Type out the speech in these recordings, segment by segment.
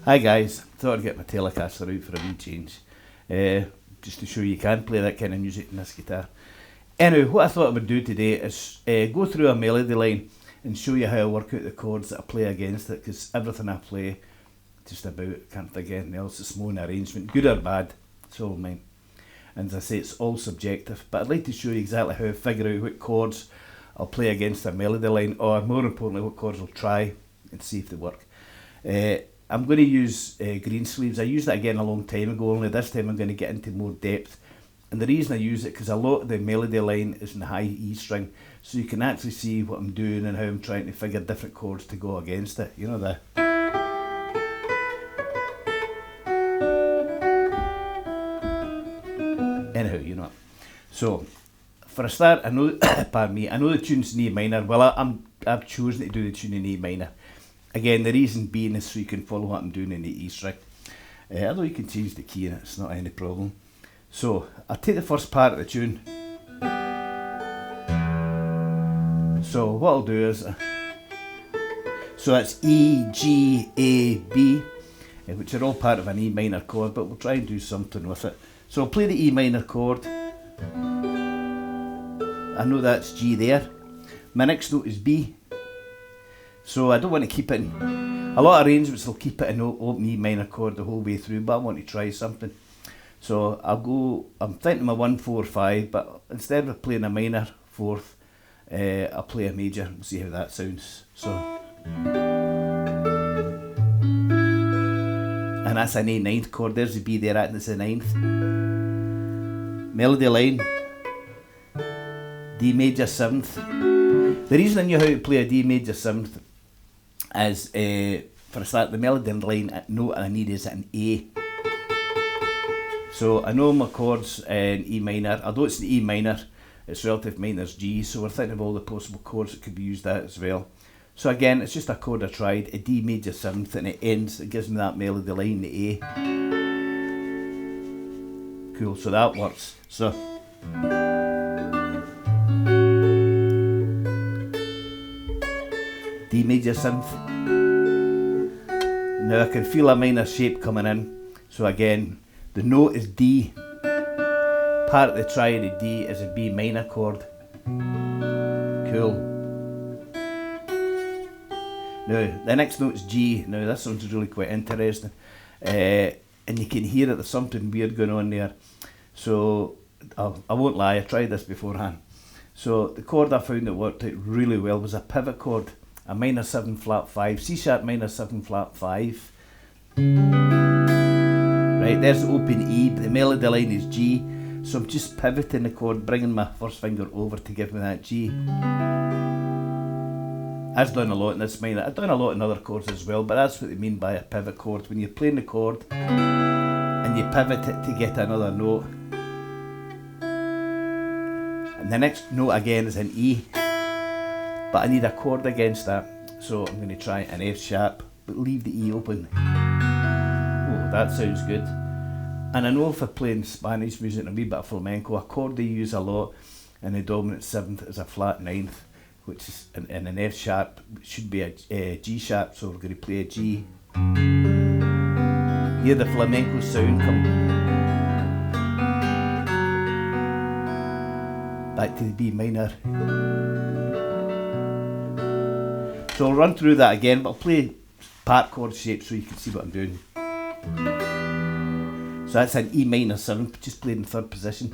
Hi guys, thought I'd get my Telecaster out for a wee change, just to show you can play that kind of music in this guitar. Anyway, what I thought I would do today is go through a melody line and show you how I work out the chords that I play against it, because everything I play, just about, can't think of anything else, it's my own arrangement, good or bad, it's all mine. And as I say, it's all subjective, but I'd like to show you exactly how I figure out what chords I'll play against a melody line, or more importantly, what chords I'll try and see if they work. I'm going to use green sleeves. I used that again a long time ago, only this time I'm going to get into more depth. And the reason I use it, because a lot of the melody line is in high E string, so you can actually see what I'm doing and how I'm trying to figure different chords to go against it. You know the... Anyhow, you know. So, for a start, I know, pardon me, I know the tune's in E minor. Well, I've chosen to do the tune in E minor. Again, the reason being is so you can follow what I'm doing in the E string. Although you can change the key in it, it's not any problem. So, I'll take the first part of the tune. So, what I'll do is... so that's E, G, A, B, which are all part of an E minor chord, but we'll try and do something with it. So, I'll play the E minor chord. I know that's G there. My next note is B. So I don't want to keep it in, a lot of arrangements will keep it in open E minor chord the whole way through, but I want to try something. So I'll go, I'm thinking my 1, 4, 5, but instead of playing a minor fourth, I'll play a major, we'll see how that sounds. So, and that's an A ninth chord, there's the B there, and it's a ninth. Melody line, D major 7th. The reason I knew how to play a D major 7th is, for a start, the melody line note I need is an A. So I know my chords in E minor, although it's in E minor, its relative minor's G, so we're thinking of all the possible chords that could be used that as well. So again, it's just a chord I tried, a D major 7th, and it ends, it gives me that melody line, the A. Cool, so that works. So... D major 7th. Now I can feel a minor shape coming in. So again, the note is D. Part of the triad of D is a B minor chord. Cool. Now the next note is G. Now this one's really quite interesting. And you can hear that there's something weird going on there. So I won't lie, I tried this beforehand. So the chord I found that worked out really well was a pivot chord. A minor 7 flat 5, C sharp minor 7 flat 5. Right, there's the open E, but the melody line is G. So I'm just pivoting the chord, bringing my first finger over to give me that G. I've done a lot in this minor. I've done a lot in other chords as well, but that's what they mean by a pivot chord. When you're playing the chord and you pivot it to get another note. And the next note again is an E. But I need a chord against that, so I'm going to try an F sharp, but leave the E open. Oh, that sounds good. And I know if I'm playing Spanish music and a wee bit of flamenco, a chord they use a lot in the dominant 7th is a flat 9th, which is in an F sharp, which should be a G sharp, so we're going to play a G. Hear the flamenco sound come. Back to the B minor. So I'll run through that again, but I'll play part chord shapes so you can see what I'm doing. So that's an E minor 7, just played in 3rd position.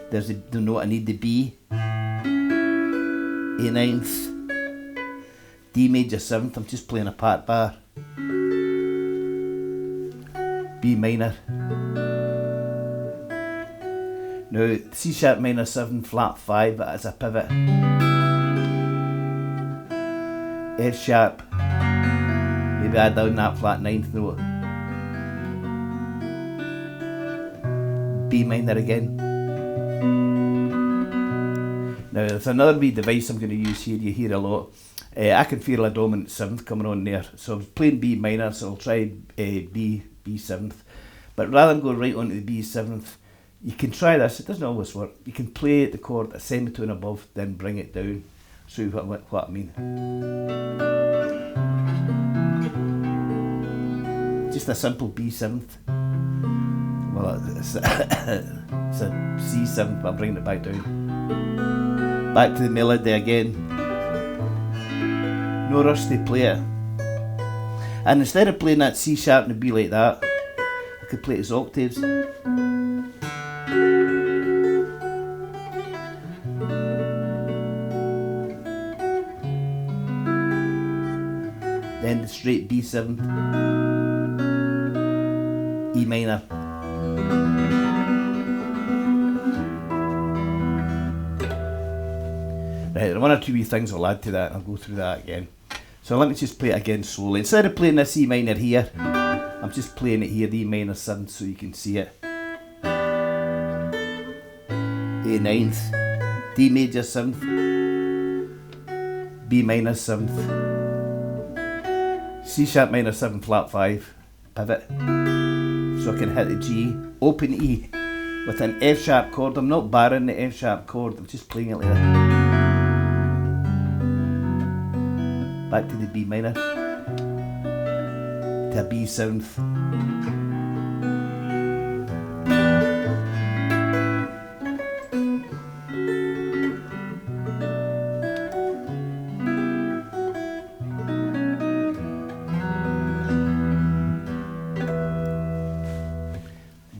There's the note I need, the B, A ninth, D major 7th, I'm just playing a part bar, B minor. Now C sharp minor 7 flat 5, but as a pivot. F sharp, maybe add down that flat 9th note. B minor again. Now there's another wee device I'm going to use here, you hear a lot. I can feel a dominant 7th coming on there. So I'm playing B minor, so I'll try B 7th. But rather than go right onto the B 7th, you can try this, it doesn't always work. You can play the chord a semitone above, then bring it down. Show you what I mean. just a simple B7th. Well, it's a C7th, but I'm bringing it back down. Back to the melody again. No rush to play it. And instead of playing that C sharp and B like that, I could play it as octaves. Then the straight B7, E minor. Right, there are one or two wee things I'll add to that and I'll go through that again. So let me just play it again slowly. Instead of playing this E minor here, I'm just playing it here, the E minor 7th, so you can see it. A 9th, D major 7th, B minor 7th, C sharp minor 7 flat 5, pivot, so I can hit the G, open E with an F sharp chord. I'm not barring the F sharp chord, I'm just playing it like that. Back to the B minor, to a B7th.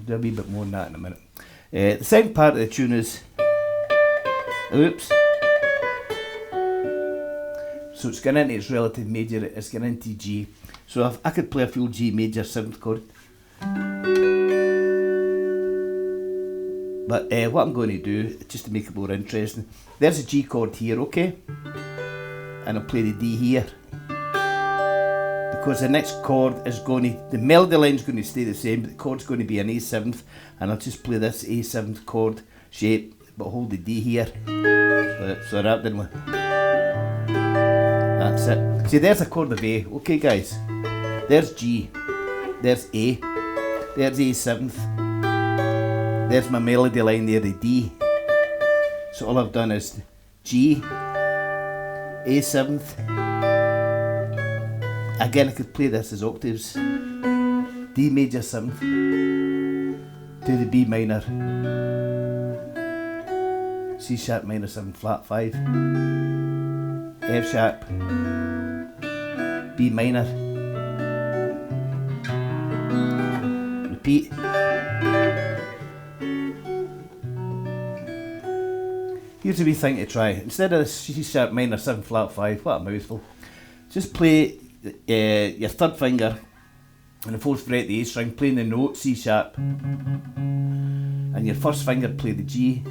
A wee bit more than that in a minute. The second part of the tune is, oops, so it's going into its relative major, it's going into G. So if I could play a full G major 7th chord. But what I'm going to do, just to make it more interesting, there's a G chord here, okay? And I'll play the D here. Because the next chord is going to, the melody line is going to stay the same, but the chord's going to be an A7th, and I'll just play this A7th chord shape, but hold the D here. So that didn't we? That's it. See, there's a chord of A. Okay, guys. There's G. There's A. There's A7th. There's my melody line there, the D. So all I've done is G, A7th. Again, I could play this as octaves. D major 7th to the B minor, C sharp minor 7 flat 5, F sharp, B minor, repeat. Here's a wee thing to try. Instead of the C sharp minor 7 flat 5, what a mouthful, just play your third finger and the fourth fret the A string, playing the note C sharp, and your first finger play the G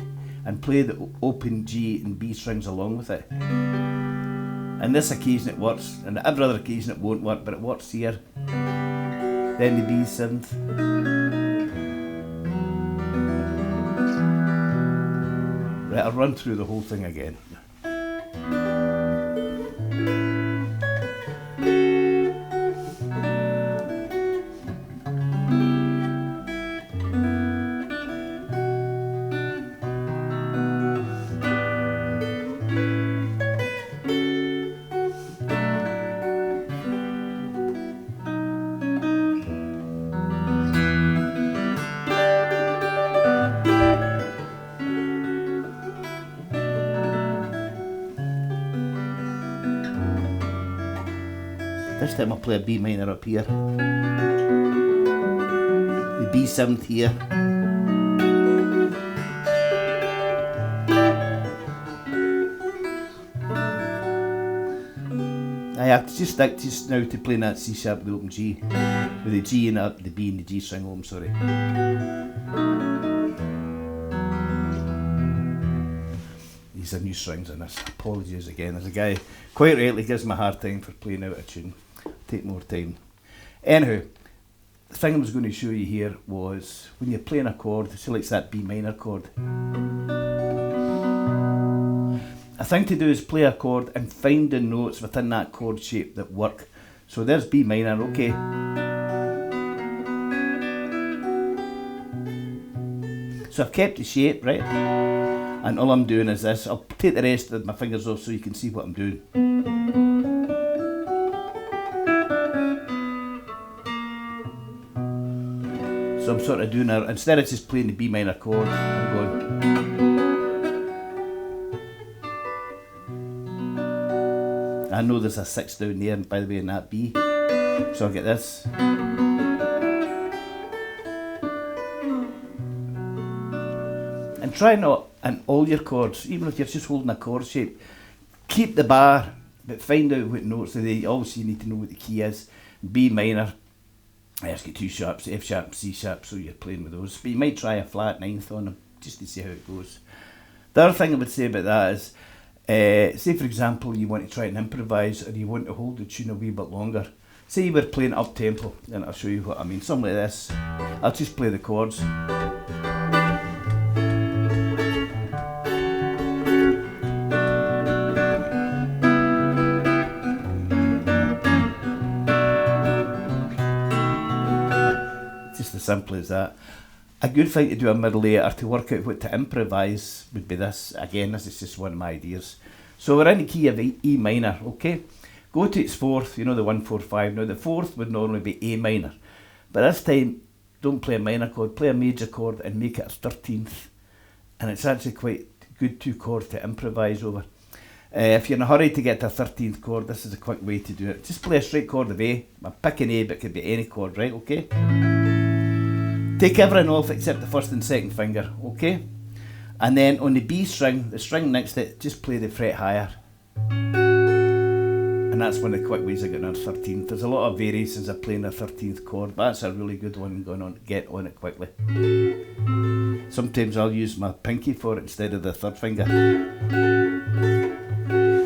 and play the open G and B strings along with it. And this occasion it works, and every other occasion it won't work, but it works here. Then the B7th. Right, I'll run through the whole thing again. This time I'll play a B minor up here, the B7th here, I have to just stick just now to playing that C sharp with the open G, with the G and the B and the G string open, sorry. These are new strings in this, apologies again, there's a guy quite rightly gives me a hard time for playing out a tune. Take more time. Anyhow, the thing I was going to show you here was when you're playing a chord, see like that B minor chord. A thing to do is play a chord and find the notes within that chord shape that work. So there's B minor, okay. So I've kept the shape, right? And all I'm doing is this. I'll take the rest of my fingers off so you can see what I'm doing. sort of doing a, instead of just playing the B minor chord, I'm going. I know there's a 6 down there, and by the way, in that B. So I'll get this. And try not, in all your chords, even if you're just holding a chord shape, keep the bar, but find out what notes are they. Obviously you need to know what the key is. B minor, I just get 2 sharps, F sharp, C sharp, so you're playing with those. But you might try a flat 9th on them, just to see how it goes. The other thing I would say about that is, say for example you want to try and improvise, or you want to hold the tune a wee bit longer. Say you were playing up tempo, and I'll show you what I mean. Something like this. I'll just play the chords. Just as simple as that. A good thing to do a middle eight, or to work out what to improvise, would be this. Again, this is just one of my ideas. So we're in the key of E minor, okay? Go to its 4th, you know, the 1, 4, 5. Now the 4th would normally be A minor. But this time, don't play a minor chord, play a major chord and make it a 13th. And it's actually quite good 2 chords to improvise over. If you're in a hurry to get to a 13th chord, this is a quick way to do it. Just play a straight chord of A. I'm picking A, but it could be any chord, right? Okay? Take everything off except the 1st and 2nd finger, okay? And then on the B string, the string next to it, just play the fret higher. And that's one of the quick ways of getting on 13th. There's a lot of variations of playing a 13th chord, but that's a really good one going on, get on it quickly. Sometimes I'll use my pinky for it instead of the 3rd finger.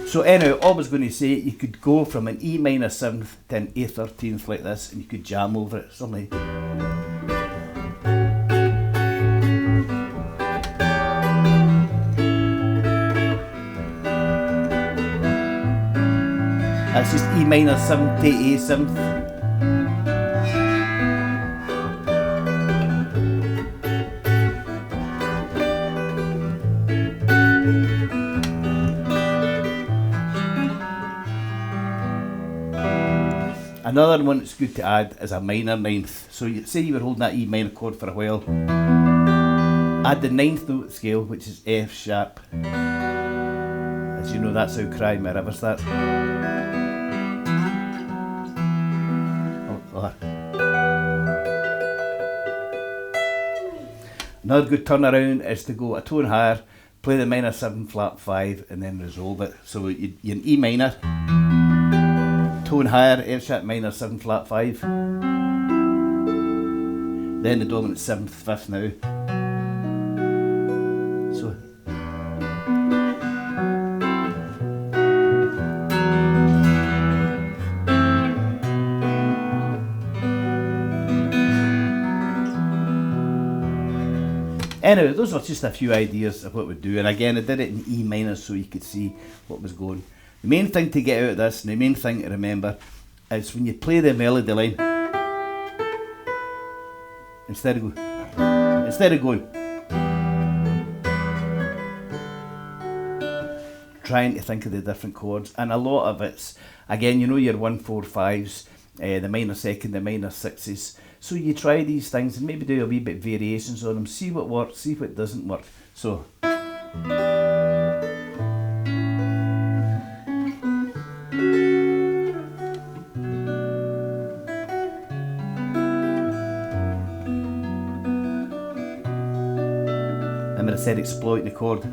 So anyhow, I was going to say you could go from an E minor 7th to an A 13th like this, and you could jam over it, something like. That's just E minor 7th to A 7th. Another one that's good to add is a minor 9th. So say you were holding that E minor chord for a while. Add the 9th note scale, which is F sharp. As you know, that's how Cry My River starts. Another good turnaround is to go a tone higher, play the minor 7 flat 5, and then resolve it. So you're in E minor, tone higher, F sharp minor 7 flat 5, then the dominant 7th, 5th now. So anyway, those are just a few ideas of what we'd do, and again I did it in E minor so you could see what was going. The main thing to get out of this, and the main thing to remember, is when you play the melody line, instead of going, trying to think of the different chords, and a lot of it's, again, you know your 1, 4, 5s, the minor 2nd, the minor 6s. So you try these things and maybe do a wee bit variations on them, see what works, see what doesn't work. So remember I said exploit the chord.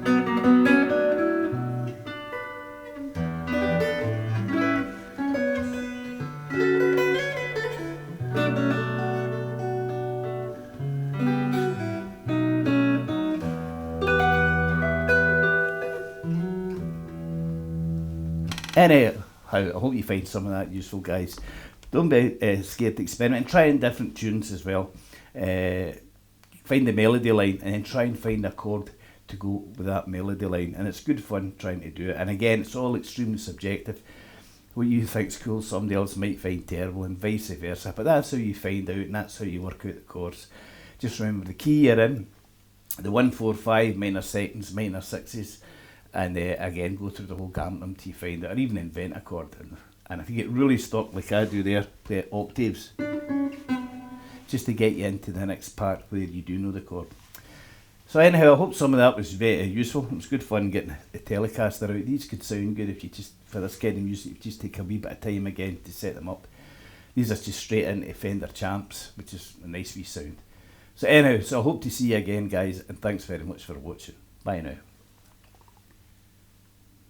Anyhow, I hope you find some of that useful, guys. Don't be scared to experiment and try in different tunes as well. Find the melody line and then try and find a chord to go with that melody line, and it's good fun trying to do it. And again, it's all extremely subjective. What you think's cool, somebody else might find terrible, and vice versa. But that's how you find out, and that's how you work out the chords. Just remember the key you're in, the 1, 4, 5, minor 2nds, minor 6s. And again, go through the whole gamut until you find it, or even invent a chord. And if you get really stuck like I do there, play octaves. just to get you into the next part where you do know the chord. So anyhow, I hope some of that was very useful. It was good fun getting the Telecaster out. These could sound good if you just, for this kind of music, you just take a wee bit of time again to set them up. These are just straight into Fender Champs, which is a nice wee sound. So anyhow, so I hope to see you again, guys, and thanks very much for watching. Bye now.